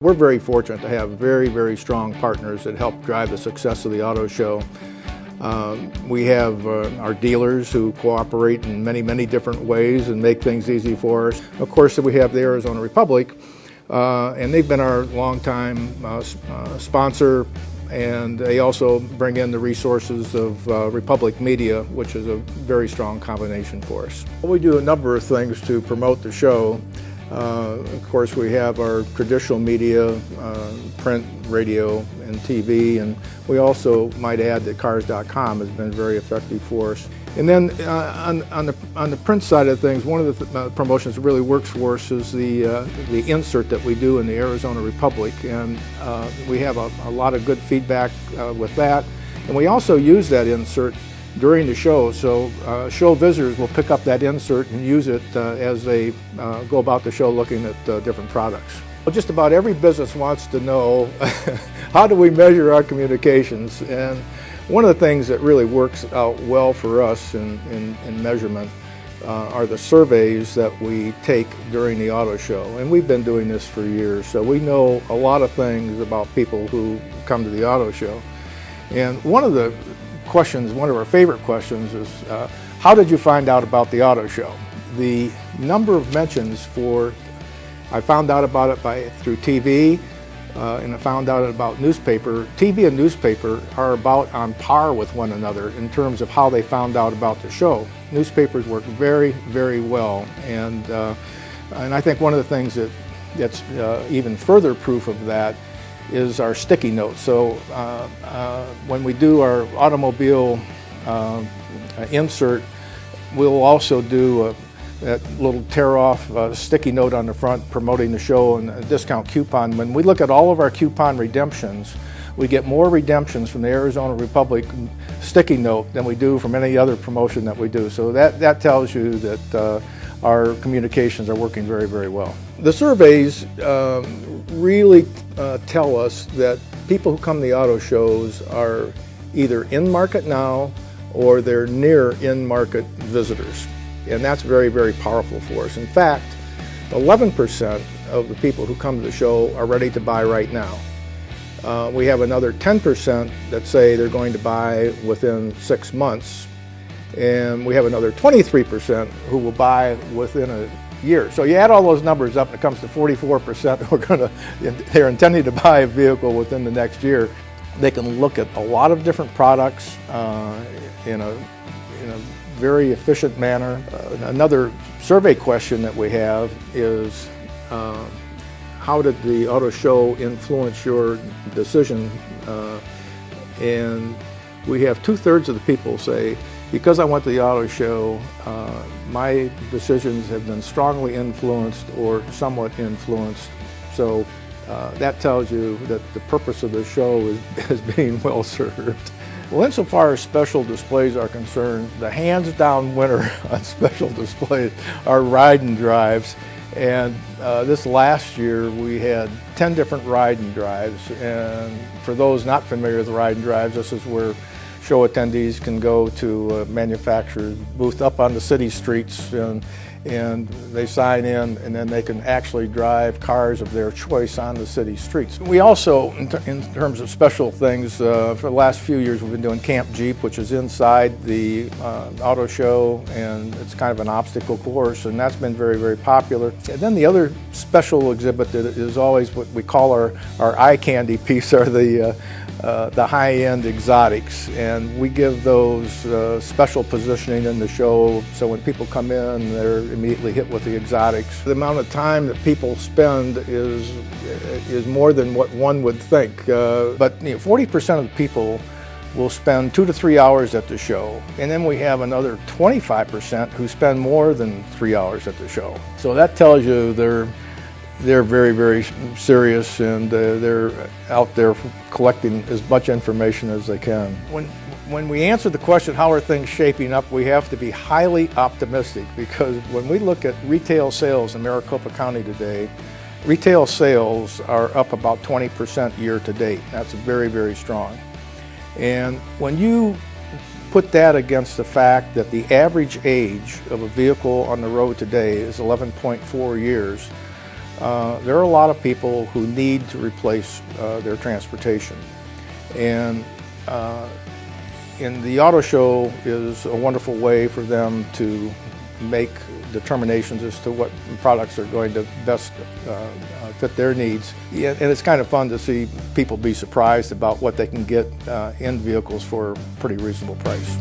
We're very fortunate to have very, very strong partners that help drive the success of the auto show. We have our dealers who cooperate in many, many different ways and make things easy for us. Of course, we have the Arizona Republic, and they've been our longtime sponsor, and they also bring in the resources of Republic Media, which is a very strong combination for us. We do a number of things to promote the show. Of course, we have our traditional media, print, radio, and TV, and we also might add that Cars.com has been very effective for us. And then on the print side of things, one of the promotions that really works for us is the insert that we do in the Arizona Republic, and we have a lot of good feedback with that. And we also use that insert during the show, so show visitors will pick up that insert and use it as they go about the show looking at different products. Well, just about every business wants to know how do we measure our communications, and one of the things that really works out well for us in measurement are the surveys that we take during the auto show, and we've been doing this for years, so we know a lot of things about people who come to the auto show. And one of our favorite questions is, how did you find out about the auto show? The number of mentions I found out about it through TV, and I found out about newspaper. TV and newspaper are about on par with one another in terms of how they found out about the show. Newspapers work very, very well, and I think one of the things that's even further proof of that is our sticky notes. So when we do our automobile insert, we'll also do that little tear-off sticky note on the front promoting the show and a discount coupon. When we look at all of our coupon redemptions, we get more redemptions from the Arizona Republic sticky note than we do from any other promotion that we do. So that tells you that our communications are working very, very well. The surveys really tell us that people who come to the auto shows are either in market now or they're near in-market visitors. And that's very, very powerful for us. In fact, 11% of the people who come to the show are ready to buy right now. We have another 10% that say they're going to buy within 6 months. And we have another 23% who will buy within a year. So you add all those numbers up and it comes to 44% they're intending to buy a vehicle within the next year. They can look at a lot of different products in a very efficient manner. Another survey question that we have is, how did the auto show influence your decision? And we have 2/3 of the people say, because I went to the auto show, my decisions have been strongly influenced or somewhat influenced. So that tells you that the purpose of the show is being well served. Well, insofar as special displays are concerned, the hands-down winner on special displays are ride and drives. And this last year we had 10 different ride and drives. And for those not familiar with ride and drives, this is where show attendees can go to a manufacturer's booth up on the city streets, and they sign in, and then they can actually drive cars of their choice on the city streets. We also, in terms of special things, for the last few years we've been doing Camp Jeep, which is inside the auto show, and it's kind of an obstacle course, and that's been very, very popular. And then the other special exhibit that is always what we call our eye candy piece are the high-end exotics, and we give those special positioning in the show, so when people come in, they're immediately hit with the exotics. The amount of time that people spend is more than what one would think, but 40% of the people will spend 2 to 3 hours at the show, and then we have another 25% who spend more than 3 hours at the show. So that tells you they're very, very serious, and they're out there collecting as much information as they can. When we answer the question, how are things shaping up, we have to be highly optimistic, because when we look at retail sales in Maricopa County today, retail sales are up about 20% year to date. That's very, very strong. And when you put that against the fact that the average age of a vehicle on the road today is 11.4 years, there are a lot of people who need to replace their transportation. And the auto show is a wonderful way for them to make determinations as to what products are going to best fit their needs. Yeah, and it's kind of fun to see people be surprised about what they can get in vehicles for a pretty reasonable price.